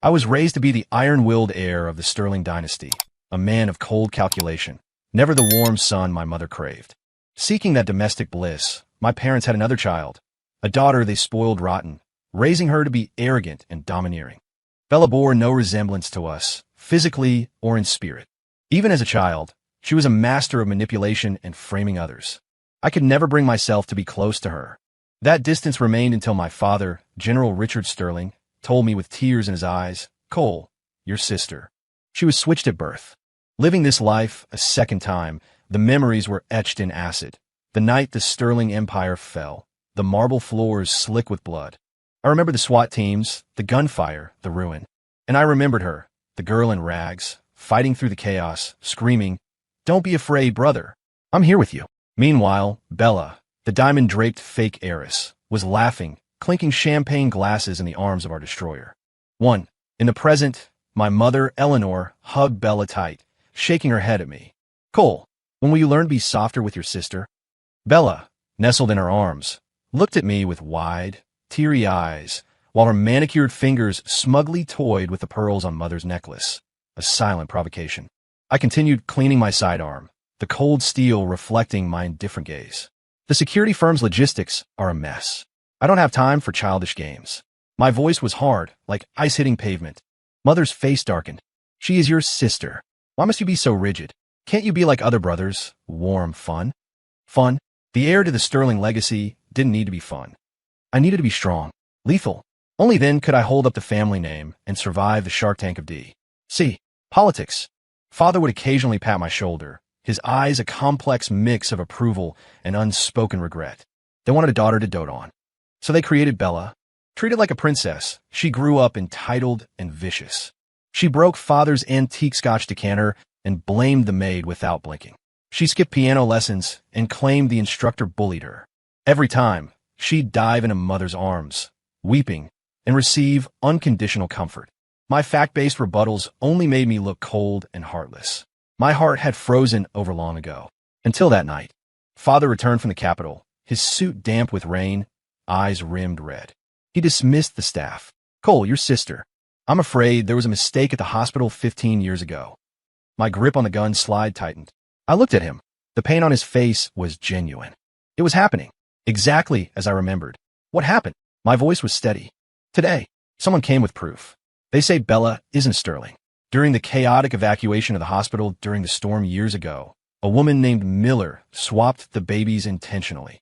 I was raised to be the iron-willed heir of the Sterling dynasty, a man of cold calculation, never the warm sun my mother craved. Seeking that domestic bliss, my parents had another child, a daughter they spoiled rotten, raising her to be arrogant and domineering. Bella bore no resemblance to us, physically or in spirit. Even as a child, she was a master of manipulation and framing others. I could never bring myself to be close to her. That distance remained until my father, General Richard Sterling, told me with tears in his eyes, "Cole, your sister. She was switched at birth." Living this life a second time, the memories were etched in acid. The night the Sterling Empire fell, the marble floors slick with blood. I remember the SWAT teams, the gunfire, the ruin. And I remembered her, the girl in rags, fighting through the chaos, screaming, "Don't be afraid, brother. I'm here with you." Meanwhile, Bella, the diamond-draped fake heiress, was laughing, clinking champagne glasses in the arms of our destroyer. In the present, my mother, Eleanor, hugged Bella tight, shaking her head at me. "Cole, when will you learn to be softer with your sister?" Bella, nestled in her arms, looked at me with wide, teary eyes, while her manicured fingers smugly toyed with the pearls on mother's necklace, a silent provocation. I continued cleaning my sidearm, the cold steel reflecting my indifferent gaze. The security firm's logistics are a mess. I don't have time for childish games. My voice was hard, like ice hitting pavement. Mother's face darkened. "She is your sister. Why must you be so rigid? Can't you be like other brothers? Warm, fun?" Fun? The heir to the Sterling legacy didn't need to be fun. I needed to be strong, lethal. Only then could I hold up the family name and survive the Shark Tank of D.C. politics. Father would occasionally pat my shoulder, his eyes a complex mix of approval and unspoken regret. They wanted a daughter to dote on. So they created Bella. Treated like a princess, she grew up entitled and vicious. She broke father's antique Scotch decanter and blamed the maid without blinking. She skipped piano lessons and claimed the instructor bullied her. Every time, she'd dive into mother's arms, weeping, and receive unconditional comfort. My fact-based rebuttals only made me look cold and heartless. My heart had frozen over long ago. Until that night. Father returned from the capital, his suit damp with rain, eyes rimmed red. He dismissed the staff. "Cole, your sister. I'm afraid there was a mistake at the hospital 15 years ago." My grip on the gun slide tightened. I looked at him. The pain on his face was genuine. It was happening, exactly as I remembered. What happened? My voice was steady. Today, someone came with proof. They say Bella isn't Sterling. During the chaotic evacuation of the hospital during the storm years ago, a woman named Miller swapped the babies intentionally.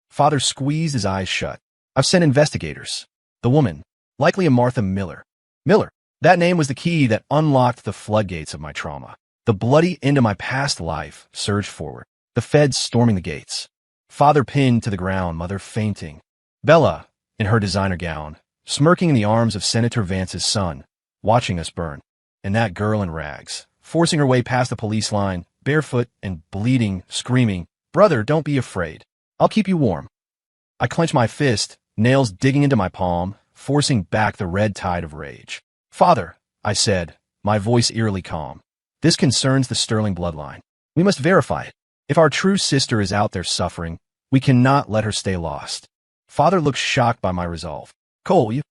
Father squeezed his eyes shut. "I've sent investigators." The woman, likely a Martha Miller. Miller. That name was the key that unlocked the floodgates of my trauma. The bloody end of my past life surged forward. The feds storming the gates. Father pinned to the ground, mother fainting. Bella, in her designer gown, smirking in the arms of Senator Vance's son, watching us burn. And that girl in rags, forcing her way past the police line, barefoot and bleeding, screaming, "Brother, don't be afraid. I'll keep you warm." I clenched my fist, nails digging into my palm, forcing back the red tide of rage. "Father," I said, my voice eerily calm, "this concerns the Sterling bloodline. We must verify it. If our true sister is out there suffering, we cannot let her stay lost." Father looked shocked by my resolve. "Cole, you—"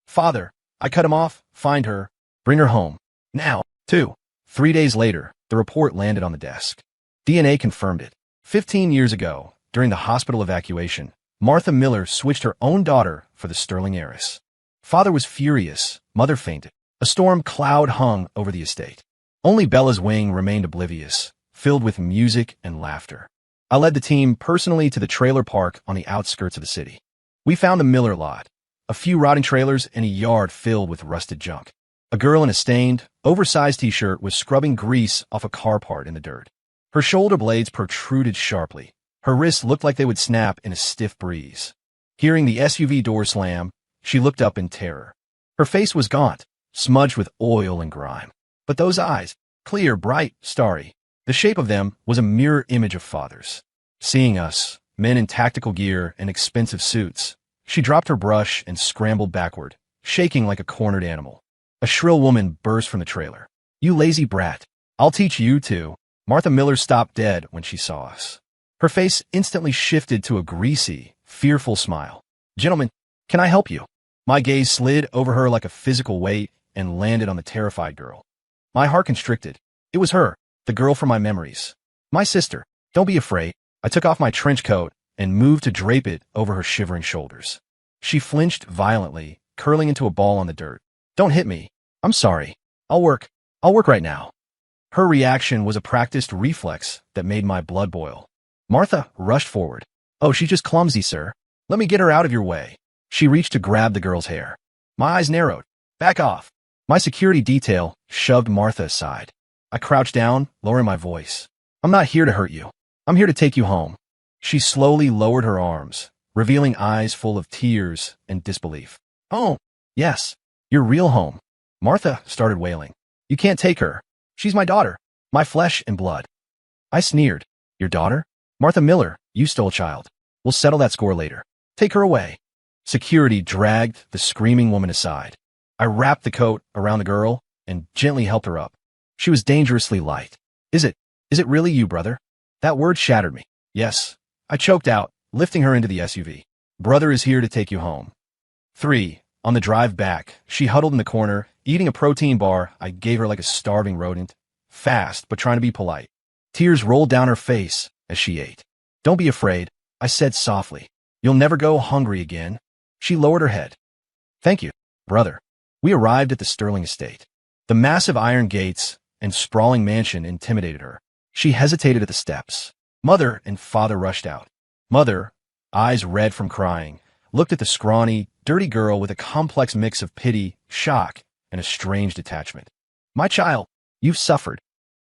"Father," I cut him off, "find her. Bring her home. Now." 3 days later, the report landed on the desk. DNA confirmed it. 15 years ago, during the hospital evacuation, Martha Miller switched her own daughter for the Sterling heiress. Father was furious. Mother fainted. A storm cloud hung over the estate. Only Bella's wing remained oblivious, filled with music and laughter. I led the team personally to the trailer park on the outskirts of the city. We found the Miller lot, a few rotting trailers and a yard filled with rusted junk. A girl in a stained, oversized t-shirt was scrubbing grease off a car part in the dirt. Her shoulder blades protruded sharply. Her wrists looked like they would snap in a stiff breeze. Hearing the SUV door slam, she looked up in terror. Her face was gaunt, smudged with oil and grime. But those eyes, clear, bright, starry, the shape of them was a mirror image of Father's. Seeing us, men in tactical gear and expensive suits, she dropped her brush and scrambled backward, shaking like a cornered animal. A shrill woman burst from the trailer. "You lazy brat. I'll teach you to." Martha Miller stopped dead when she saw us. Her face instantly shifted to a greasy, fearful smile. "Gentlemen, can I help you?" My gaze slid over her like a physical weight, and landed on the terrified girl. My heart constricted. It was her, the girl from my memories. My sister. Don't be afraid. I took off my trench coat and moved to drape it over her shivering shoulders. She flinched violently, curling into a ball on the dirt. Don't hit me. I'm sorry. I'll work right now. Her reaction was a practiced reflex that made my blood boil. Martha rushed forward. Oh, she's just clumsy, sir. Let me get her out of your way. She reached to grab the girl's hair. My eyes narrowed. Back off. My security detail shoved Martha aside. I crouched down, lowering my voice. I'm not here to hurt you. I'm here to take you home. She slowly lowered her arms, revealing eyes full of tears and disbelief. Oh, yes, your real home. Martha started wailing. You can't take her. She's my daughter, my flesh and blood. I sneered. Your daughter? Martha Miller, you stole a child. We'll settle that score later. Take her away. Security dragged the screaming woman aside. I wrapped the coat around the girl and gently helped her up. She was dangerously light. Is it really you, brother? That word shattered me. Yes, I choked out, lifting her into the SUV. Brother is here to take you home. 3. On the drive back, she huddled in the corner, eating a protein bar I gave her like a starving rodent. Fast, but trying to be polite. Tears rolled down her face as she ate. Don't be afraid, I said softly. You'll never go hungry again. She lowered her head. Thank you, brother. We arrived at the Sterling estate. The massive iron gates and sprawling mansion intimidated her. She hesitated at the steps. Mother and father rushed out. Mother, eyes red from crying, looked at the scrawny, dirty girl with a complex mix of pity, shock, and a strange detachment. My child, you've suffered.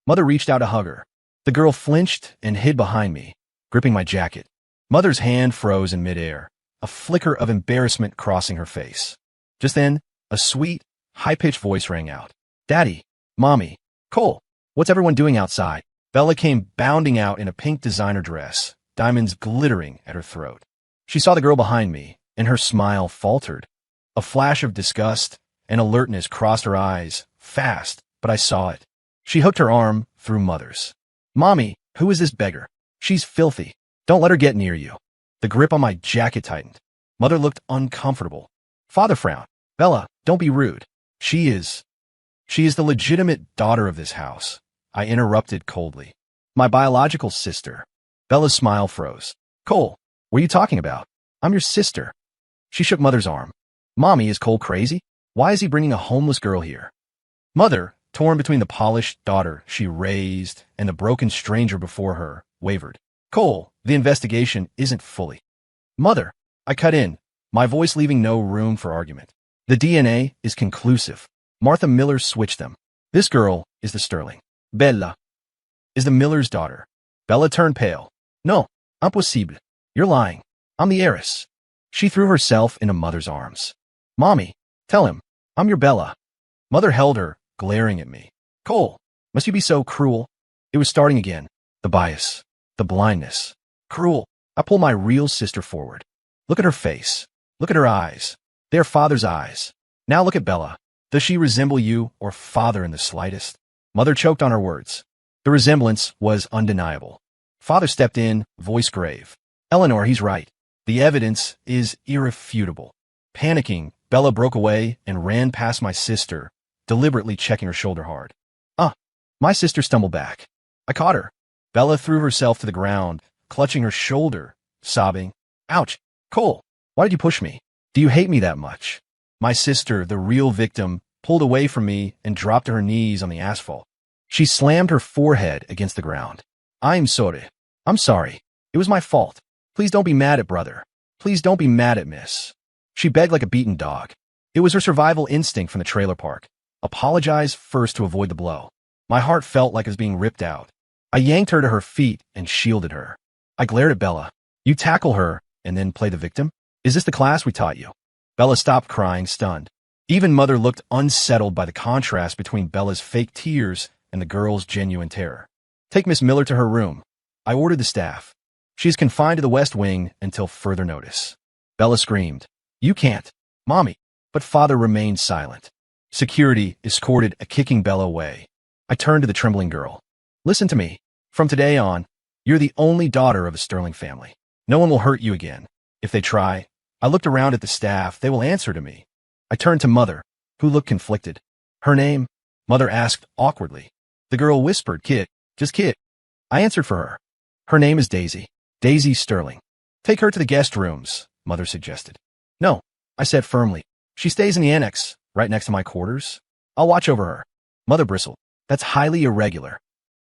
Mother reached out to hug her. The girl flinched and hid behind me, gripping my jacket. Mother's hand froze in midair, a flicker of embarrassment crossing her face. Just then, a sweet, high-pitched voice rang out. Daddy, Mommy, Cole, what's everyone doing outside? Bella came bounding out in a pink designer dress, diamonds glittering at her throat. She saw the girl behind me, and her smile faltered. A flash of disgust and alertness crossed her eyes, fast, but I saw it. She hooked her arm through Mother's. Mommy, who is this beggar? She's filthy. Don't let her get near you. The grip on my jacket tightened. Mother looked uncomfortable. Father frowned. Bella, don't be rude. She is the legitimate daughter of this house. I interrupted coldly. My biological sister. Bella's smile froze. Cole, what are you talking about? I'm your sister. She shook Mother's arm. Mommy, is Cole crazy? Why is he bringing a homeless girl here? Mother, torn between the polished daughter she raised and the broken stranger before her, wavered. Cole, the investigation isn't fully. Mother, I cut in, my voice leaving no room for argument. The DNA is conclusive. Martha Miller switched them. This girl is the Sterling. Bella is the Miller's daughter. Bella turned pale. No, impossible. You're lying. I'm the heiress. She threw herself into Mother's arms. Mommy, tell him, I'm your Bella. Mother held her, glaring at me. Cole, must you be so cruel? It was starting again. The bias. The blindness. Cruel. I pulled my real sister forward. Look at her face. Look at her eyes. They're father's eyes. Now look at Bella. Does she resemble you or father in the slightest? Mother choked on her words. The resemblance was undeniable. Father stepped in, voice grave. Eleanor, he's right. The evidence is irrefutable. Panicking, Bella broke away and ran past my sister, deliberately checking her shoulder hard. My sister stumbled back. I caught her. Bella threw herself to the ground, clutching her shoulder, sobbing. Ouch! Cole, why did you push me? Do you hate me that much? My sister, the real victim, pulled away from me and dropped to her knees on the asphalt. She slammed her forehead against the ground. I'm sorry. I'm sorry. It was my fault. Please don't be mad at brother. Please don't be mad at miss. She begged like a beaten dog. It was her survival instinct from the trailer park. Apologize first to avoid the blow. My heart felt like it was being ripped out. I yanked her to her feet and shielded her. I glared at Bella. You tackle her and then play the victim? Is this the class we taught you? Bella stopped crying, stunned. Even Mother looked unsettled by the contrast between Bella's fake tears and the girl's genuine terror. Take Miss Miller to her room. I ordered the staff. She is confined to the West Wing until further notice. Bella screamed. You can't. Mommy. But Father remained silent. Security escorted a kicking Bella away. I turned to the trembling girl. Listen to me. From today on, you're the only daughter of the Sterling family. No one will hurt you again. If they try, I looked around at the staff. They will answer to me. I turned to Mother, who looked conflicted. Her name? Mother asked awkwardly. The girl whispered, Kit, just Kit. I answered for her. Her name is Daisy. Daisy Sterling. Take her to the guest rooms, Mother suggested. No, I said firmly. She stays in the annex, right next to my quarters. I'll watch over her. Mother bristled. That's highly irregular.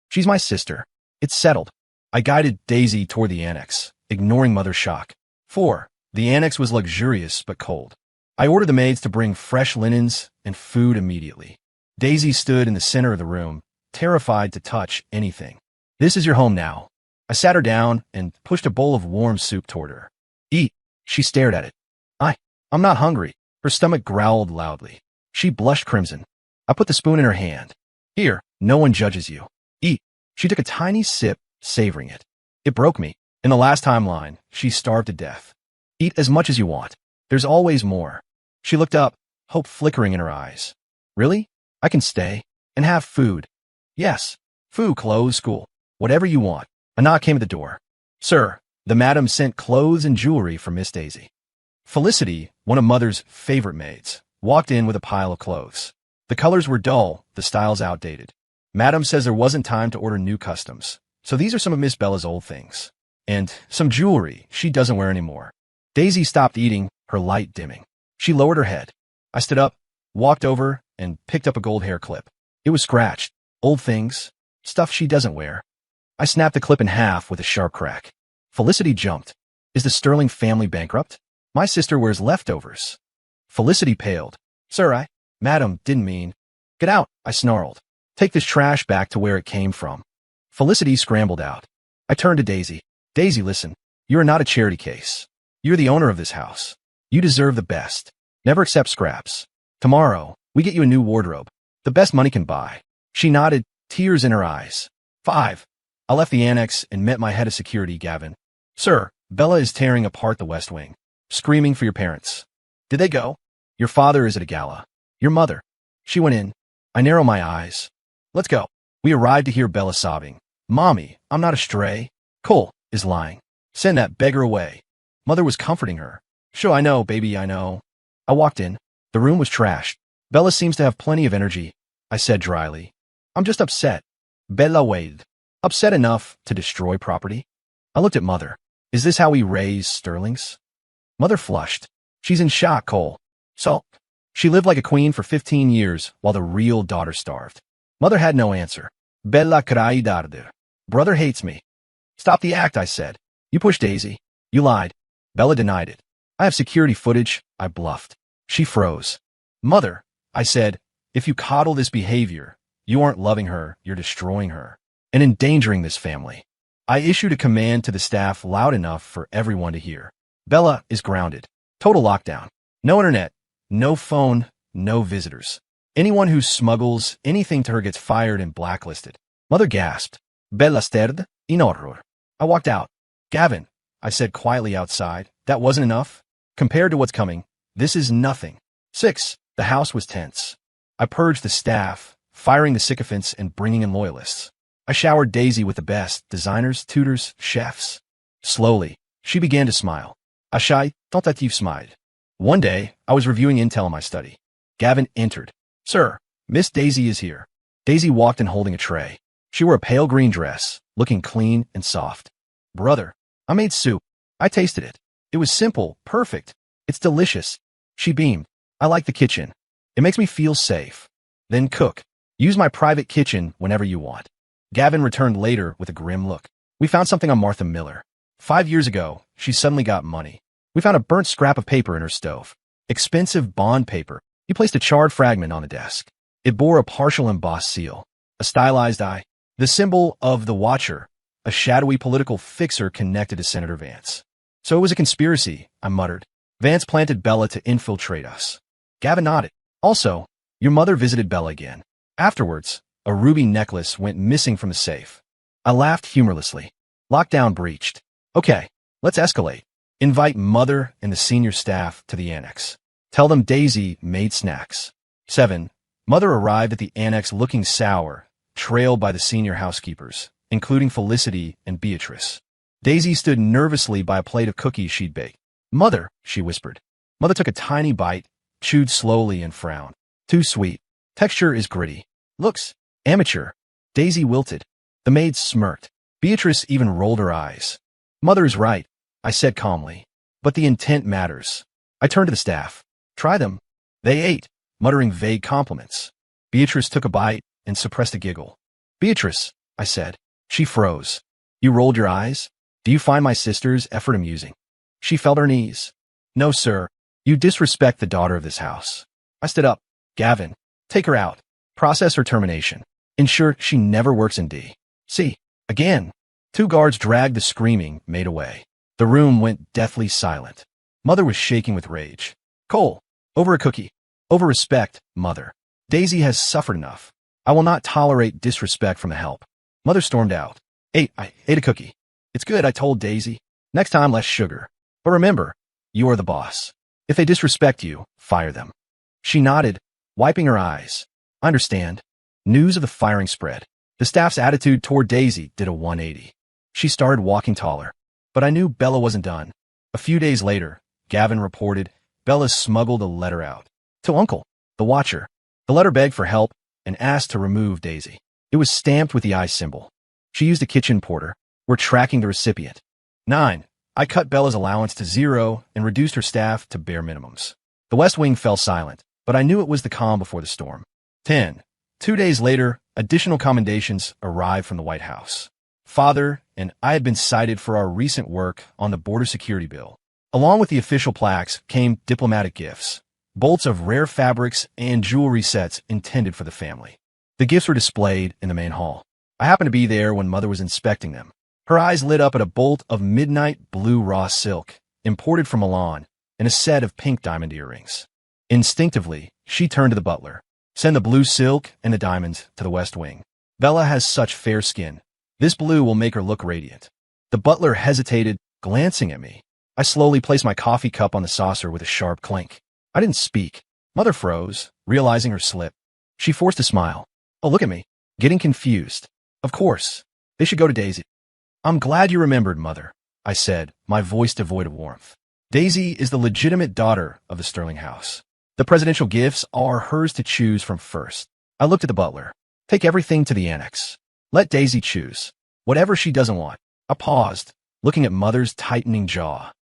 She's my sister. It's settled. I guided Daisy toward the annex, ignoring Mother's shock. 4. The annex was luxurious but cold. I ordered the maids to bring fresh linens and food immediately. Daisy stood in the center of the room, terrified to touch anything. This is your home now. I sat her down and pushed a bowl of warm soup toward her. Eat. She stared at it. I'm not hungry. Her stomach growled loudly. She blushed crimson. I put the spoon in her hand. Here, no one judges you. Eat. She took a tiny sip, savoring it. It broke me. In the last timeline, she starved to death. Eat as much as you want. There's always more. She looked up, hope flickering in her eyes. Really? I can stay and have food. Yes. Food, clothes, school. Whatever you want. A knock came at the door. Sir, the madam sent clothes and jewelry for Miss Daisy. Felicity, one of Mother's favorite maids, walked in with a pile of clothes. The colors were dull, the styles outdated. Madam says there wasn't time to order new customs, so these are some of Miss Bella's old things. And some jewelry she doesn't wear anymore. Daisy stopped eating, her light dimming. She lowered her head. I stood up, walked over, and picked up a gold hair clip. It was scratched. Old things. Stuff she doesn't wear. I snapped the clip in half with a sharp crack. Felicity jumped. Is the Sterling family bankrupt? My sister wears leftovers. Felicity paled. Sir, Madam, didn't mean. Get out, I snarled. Take this trash back to where it came from. Felicity scrambled out. I turned to Daisy. Daisy, listen. You are not a charity case. You're the owner of this house. You deserve the best. Never accept scraps. Tomorrow, we get you a new wardrobe. The best money can buy. She nodded, tears in her eyes. 5. I left the annex and met my head of security, Gavin. Sir, Bella is tearing apart the West Wing. Screaming for your parents. Did they go? Your father is at a gala. Your mother. She went in. I narrow my eyes. Let's go. We arrived to hear Bella sobbing. Mommy, I'm not a stray. Cole is lying. Send that beggar away. Mother was comforting her. Sure, I know, baby, I know. I walked in. The room was trashed. Bella seems to have plenty of energy, I said dryly. I'm just upset. Bella wailed. Upset enough to destroy property? I looked at Mother. Is this how we raise Sterlings? Mother flushed. She's in shock, Cole. So, she lived like a queen for 15 years while the real daughter starved. Mother had no answer. Bella crai darder. Brother hates me. Stop the act, I said. You pushed Daisy. You lied. Bella denied it. I have security footage, I bluffed. She froze. Mother, I said, if you coddle this behavior, you aren't loving her, you're destroying her, and endangering this family. I issued a command to the staff loud enough for everyone to hear. Bella is grounded. Total lockdown. No internet, no phone, no visitors. Anyone who smuggles anything to her gets fired and blacklisted. Mother gasped. Bella stared in horror. I walked out. Gavin, I said quietly outside, that wasn't enough? Compared to what's coming, this is nothing. 6. The house was tense. I purged the staff, firing the sycophants and bringing in loyalists. I showered Daisy with the best, designers, tutors, chefs. Slowly, she began to smile. A shy, tentative smile. One day, I was reviewing intel in my study. Gavin entered. Sir, Miss Daisy is here. Daisy walked in holding a tray. She wore a pale green dress, looking clean and soft. Brother, I made soup. I tasted it. It was simple, perfect. It's delicious. She beamed. I like the kitchen. It makes me feel safe. Then cook. Use my private kitchen whenever you want. Gavin returned later with a grim look. We found something on Martha Miller. 5 years ago, she suddenly got money. We found a burnt scrap of paper in her stove. Expensive bond paper. He placed a charred fragment on the desk. It bore a partial embossed seal. A stylized eye. The symbol of the Watcher. A shadowy political fixer connected to Senator Vance. So it was a conspiracy, I muttered. Vance planted Bella to infiltrate us. Gavin nodded. Also, your mother visited Bella again. Afterwards, a ruby necklace went missing from the safe. I laughed humorlessly. Lockdown breached. Okay, let's escalate. Invite Mother and the senior staff to the annex. Tell them Daisy made snacks. 7. Mother arrived at the annex looking sour, trailed by the senior housekeepers, including Felicity and Beatrice. Daisy stood nervously by a plate of cookies she'd baked. Mother, she whispered. Mother took a tiny bite, chewed slowly and frowned. Too sweet. Texture is gritty. Looks amateur. Daisy wilted. The maid smirked. Beatrice even rolled her eyes. Mother's right, I said calmly. But the intent matters. I turned to the staff. Try them. They ate, muttering vague compliments. Beatrice took a bite and suppressed a giggle. Beatrice, I said. She froze. You rolled your eyes? Do you find my sister's effort amusing? She felt her knees. No, sir. You disrespect the daughter of this house. I stood up. Gavin, take her out. Process her termination. Ensure she never works in D.C. again. 2 guards dragged the screaming maid away. The room went deathly silent. Mother was shaking with rage. Cole, over a cookie. Over respect, Mother. Daisy has suffered enough. I will not tolerate disrespect from the help. Mother stormed out. I ate a cookie. It's good, I told Daisy. Next time, less sugar. But remember, you are the boss. If they disrespect you, fire them. She nodded, wiping her eyes. I understand. News of the firing spread. The staff's attitude toward Daisy did a 180. She started walking taller. But I knew Bella wasn't done. A few days later, Gavin reported, Bella smuggled a letter out. To Uncle, the Watcher. The letter begged for help and asked to remove Daisy. It was stamped with the eye symbol. She used a kitchen porter. We're tracking the recipient. 9. I cut Bella's allowance to 0 and reduced her staff to bare minimums. The West Wing fell silent, but I knew it was the calm before the storm. 10. 2 days later, additional commendations arrived from the White House. Father and I had been cited for our recent work on the border security bill. Along with the official plaques came diplomatic gifts, bolts of rare fabrics and jewelry sets intended for the family. The gifts were displayed in the main hall. I happened to be there when Mother was inspecting them. Her eyes lit up at a bolt of midnight blue raw silk, imported from Milan, and a set of pink diamond earrings. Instinctively, she turned to the butler. Send the blue silk and the diamonds to the West Wing. Bella has such fair skin. This blue will make her look radiant. The butler hesitated, glancing at me. I slowly placed my coffee cup on the saucer with a sharp clink. I didn't speak. Mother froze, realizing her slip. She forced a smile. Oh, look at me. Getting confused. Of course. They should go to Daisy. I'm glad you remembered, Mother, I said, my voice devoid of warmth. Daisy is the legitimate daughter of the Sterling house. The presidential gifts are hers to choose from first. I looked at the butler. Take everything to the annex. Let Daisy choose. Whatever she doesn't want. I paused, looking at Mother's tightening jaw.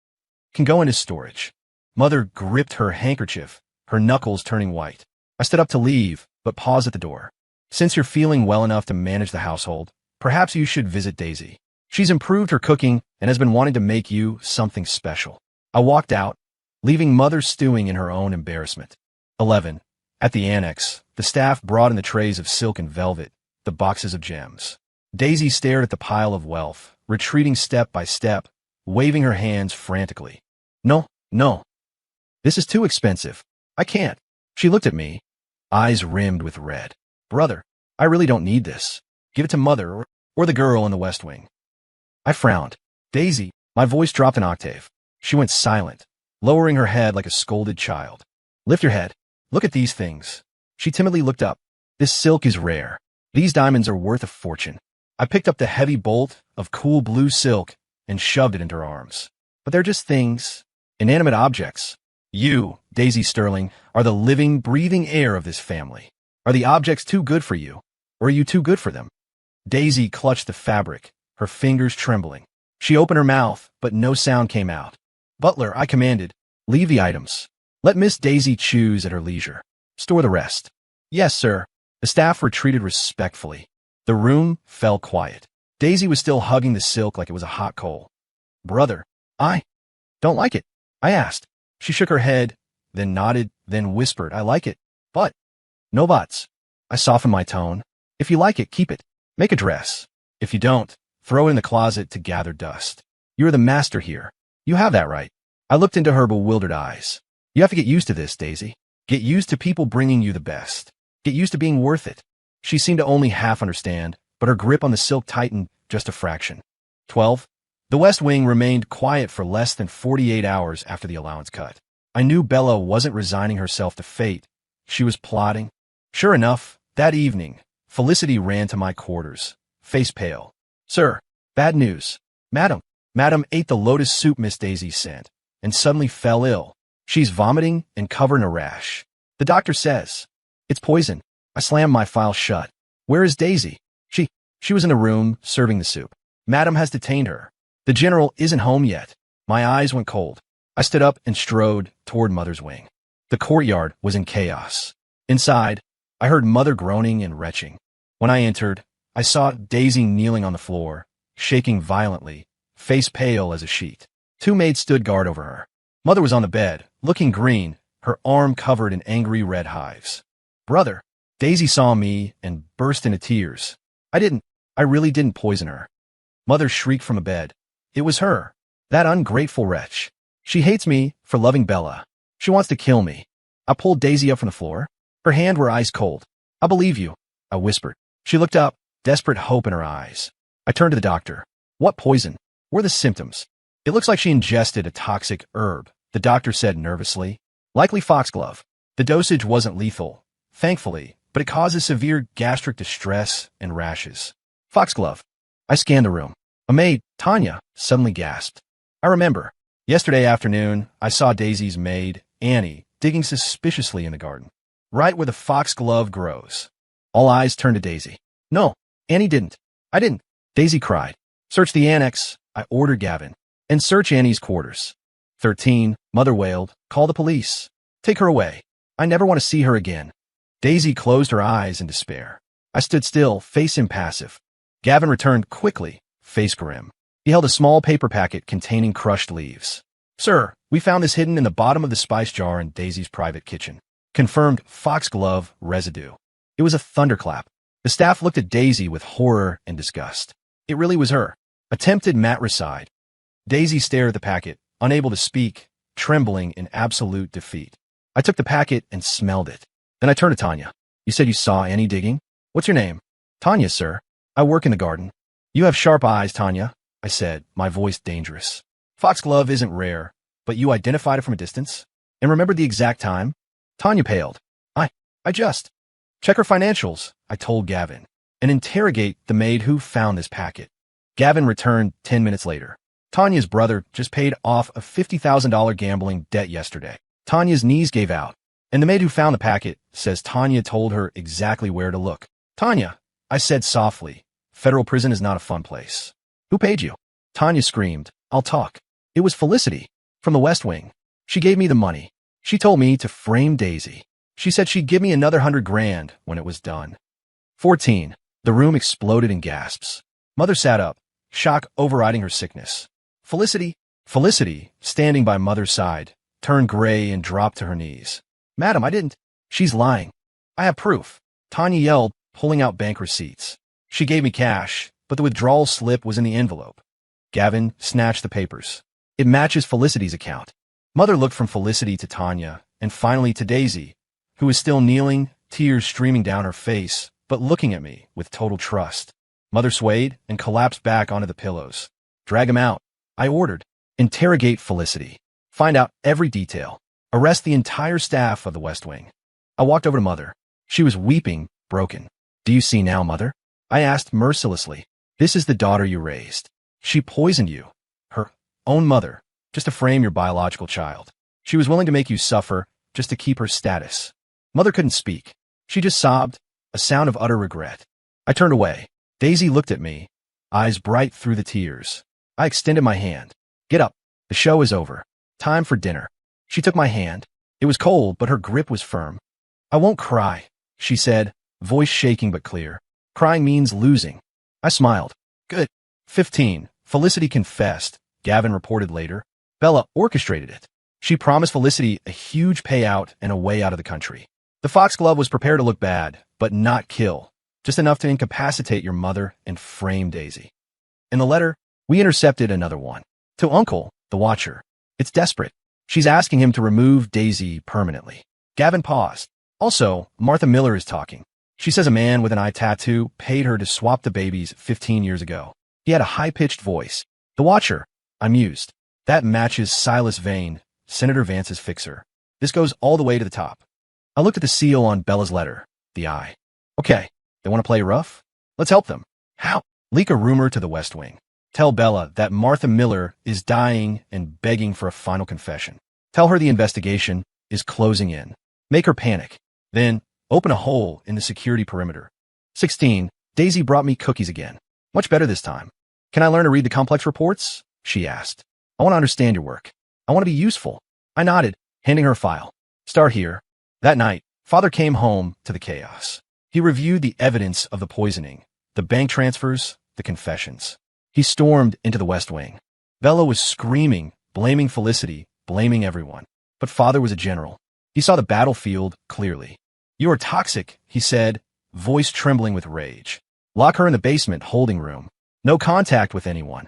Can go into storage. Mother gripped her handkerchief, her knuckles turning white. I stood up to leave, but paused at the door. Since you're feeling well enough to manage the household, perhaps you should visit Daisy. She's improved her cooking and has been wanting to make you something special. I walked out, leaving Mother stewing in her own embarrassment. 11. At the annex, the staff brought in the trays of silk and velvet, the boxes of gems. Daisy stared at the pile of wealth, retreating step by step, waving her hands frantically. No, no. This is too expensive. I can't. She looked at me, eyes rimmed with red. Brother, I really don't need this. Give it to Mother or the girl in the West Wing. I frowned. Daisy, my voice dropped an octave. She went silent, lowering her head like a scolded child. Lift your head. Look at these things. She timidly looked up. This silk is rare. These diamonds are worth a fortune. I picked up the heavy bolt of cool blue silk and shoved it into her arms. But they're just things, inanimate objects. You, Daisy Sterling, are the living, breathing air of this family. Are the objects too good for you, or are you too good for them? Daisy clutched the fabric, her fingers trembling. She opened her mouth, but no sound came out. Butler, I commanded, leave the items. Let Miss Daisy choose at her leisure. Store the rest. Yes, sir. The staff retreated respectfully. The room fell quiet. Daisy was still hugging the silk like it was a hot coal. Brother, I don't like it, I asked. She shook her head, then nodded, then whispered, I like it, but no buts. I softened my tone. If you like it, keep it. Make a dress. If you don't, throw it in the closet to gather dust. You're the master here. You have that right. I looked into her bewildered eyes. You have to get used to this, Daisy. Get used to people bringing you the best. Get used to being worth it. She seemed to only half understand, but her grip on the silk tightened just a fraction. 12. The West Wing remained quiet for less than 48 hours after the allowance cut. I knew Bella wasn't resigning herself to fate. She was plotting. Sure enough, that evening, Felicity ran to my quarters, face pale. Sir, bad news. Madam ate the lotus soup Miss Daisy sent, and suddenly fell ill. She's vomiting and covered in a rash. The doctor says it's poison. I slammed my file shut. Where is Daisy? She was in a room serving the soup. Madam has detained her. The general isn't home yet. My eyes went cold. I stood up and strode toward Mother's wing. The courtyard was in chaos. Inside, I heard Mother groaning and retching. When I entered, I saw Daisy kneeling on the floor, shaking violently, face pale as a sheet. Two maids stood guard over her. Mother was on the bed, looking green, her arm covered in angry red hives. Brother, Daisy saw me and burst into tears. I really didn't poison her. Mother shrieked from a bed. It was her, that ungrateful wretch. She hates me for loving Bella. She wants to kill me. I pulled Daisy up from the floor. Her hands were ice cold. I believe you, I whispered. She looked up, desperate hope in her eyes. I turned to the doctor. What poison? What are the symptoms? It looks like she ingested a toxic herb, the doctor said nervously. Likely foxglove. The dosage wasn't lethal, thankfully, but it causes severe gastric distress and rashes. Foxglove. I scanned the room. A maid, Tanya, suddenly gasped. I remember. Yesterday afternoon, I saw Daisy's maid, Annie, digging suspiciously in the garden, right where the foxglove grows. All eyes turned to Daisy. No, Annie didn't. I didn't. Daisy cried. Search the annex, I ordered Gavin, and search Annie's quarters. 13, Mother wailed. Call the police. Take her away. I never want to see her again. Daisy closed her eyes in despair. I stood still, face impassive. Gavin returned quickly, face grim. He held a small paper packet containing crushed leaves. Sir, we found this hidden in the bottom of the spice jar in Daisy's private kitchen. Confirmed foxglove residue. It was a thunderclap. The staff looked at Daisy with horror and disgust. It really was her. Attempted matricide. Daisy stared at the packet, unable to speak, trembling in absolute defeat. I took the packet and smelled it. Then I turned to Tanya. You said you saw Annie digging? What's your name? Tanya, sir. I work in the garden. You have sharp eyes, Tanya, I said, my voice dangerous. Foxglove isn't rare, but you identified it from a distance? And remembered the exact time? Tanya paled. I just. Check her financials, I told Gavin, and interrogate the maid who found this packet. Gavin returned 10 minutes later. Tanya's brother just paid off a $50,000 gambling debt yesterday. Tanya's knees gave out, and the maid who found the packet says Tanya told her exactly where to look. Tanya, I said softly, federal prison is not a fun place. Who paid you? Tanya screamed, I'll talk. It was Felicity, from the West Wing. She gave me the money. She told me to frame Daisy. She said she'd give me another $100,000 when it was done. 14. The room exploded in gasps. Mother sat up, shock overriding her sickness. Felicity, standing by Mother's side, turned gray and dropped to her knees. Madam, I didn't. She's lying. I have proof. Tanya yelled, pulling out bank receipts. She gave me cash, but the withdrawal slip was in the envelope. Gavin snatched the papers. It matches Felicity's account. Mother looked from Felicity to Tanya, and finally to Daisy, who was still kneeling, tears streaming down her face, but looking at me with total trust. Mother swayed and collapsed back onto the pillows. Drag him out, I ordered. Interrogate Felicity. Find out every detail. Arrest the entire staff of the West Wing. I walked over to Mother. She was weeping, broken. Do you see now, Mother? I asked mercilessly. This is the daughter you raised. She poisoned you. Her own mother, just to frame your biological child. She was willing to make you suffer just to keep her status. Mother couldn't speak. She just sobbed, a sound of utter regret. I turned away. Daisy looked at me, eyes bright through the tears. I extended my hand. Get up. The show is over. Time for dinner. She took my hand. It was cold, but her grip was firm. I won't cry, she said, voice shaking but clear. Crying means losing. I smiled. Good. 15. Felicity confessed, Gavin reported later. Bella orchestrated it. She promised Felicity a huge payout and a way out of the country. The foxglove was prepared to look bad, but not kill. Just enough to incapacitate your mother and frame Daisy. In the letter, we intercepted another one. To Uncle, the Watcher. It's desperate. She's asking him to remove Daisy permanently. Gavin paused. Also, Martha Miller is talking. She says a man with an eye tattoo paid her to swap the babies 15 years ago. He had a high-pitched voice. The Watcher. I mused. That matches Silas Vane, Senator Vance's fixer. This goes all the way to the top. I looked at the seal on Bella's letter. The eye. Okay, they want to play rough? Let's help them. How? Leak a rumor to the West Wing. Tell Bella that Martha Miller is dying and begging for a final confession. Tell her the investigation is closing in. Make her panic. Then, Open a hole in the security perimeter. 16. Daisy brought me cookies again. Much better this time. Can I learn to read the complex reports? She asked. I want to understand your work. I want to be useful. I nodded, handing her a file. Start here. That night, Father came home to the chaos. He reviewed the evidence of the poisoning, the bank transfers, the confessions. He stormed into the West Wing. Bella was screaming, blaming Felicity, blaming everyone. But Father was a general. He saw the battlefield clearly. You are toxic, he said, voice trembling with rage. Lock her in the basement holding room. No contact with anyone.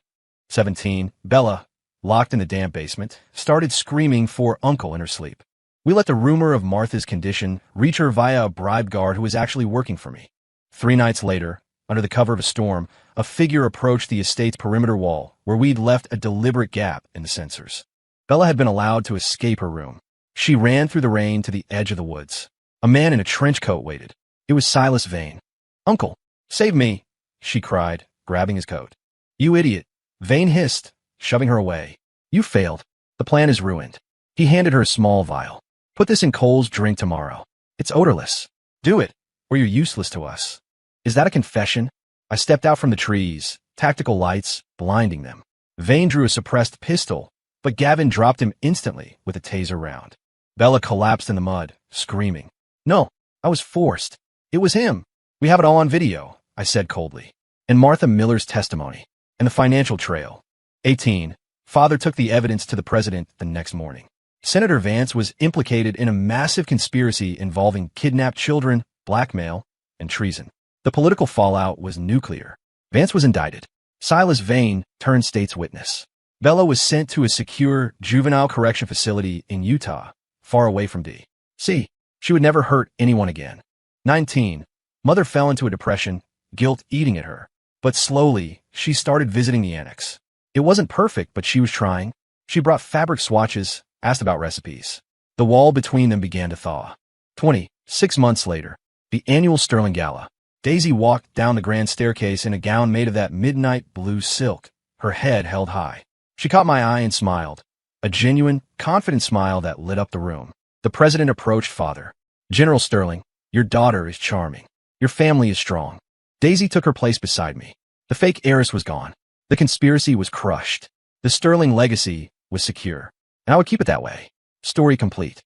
17. Bella, locked in the damp basement, started screaming for Uncle in her sleep. We let the rumor of Martha's condition reach her via a bribe guard who was actually working for me. 3 nights later, under the cover of a storm, a figure approached the estate's perimeter wall, where we'd left a deliberate gap in the sensors. Bella had been allowed to escape her room. She ran through the rain to the edge of the woods. A man in a trench coat waited. It was Silas Vane. Uncle, save me, she cried, grabbing his coat. You idiot, Vane hissed, shoving her away. You failed. The plan is ruined. He handed her a small vial. Put this in Cole's drink tomorrow. It's odorless. Do it, or you're useless to us. Is that a confession? I stepped out from the trees, tactical lights blinding them. Vane drew a suppressed pistol, but Gavin dropped him instantly with a taser round. Bella collapsed in the mud, screaming. No, I was forced. It was him. We have it all on video, I said coldly. And Martha Miller's testimony. And the financial trail. 18. Father took the evidence to the president the next morning. Senator Vance was implicated in a massive conspiracy involving kidnapped children, blackmail, and treason. The political fallout was nuclear. Vance was indicted. Silas Vane turned state's witness. Bella was sent to a secure juvenile correction facility in Utah, far away from D.C. She would never hurt anyone again. 19. Mother fell into a depression, guilt eating at her. But slowly, she started visiting the annex. It wasn't perfect, but she was trying. She brought fabric swatches, asked about recipes. The wall between them began to thaw. 20. 6 months later, the annual Sterling Gala. Daisy walked down the grand staircase in a gown made of that midnight blue silk, her head held high. She caught my eye and smiled, a genuine, confident smile that lit up the room. The president approached Father. General Sterling, your daughter is charming. Your family is strong. Daisy took her place beside me. The fake heiress was gone. The conspiracy was crushed. The Sterling legacy was secure. And I would keep it that way. Story complete.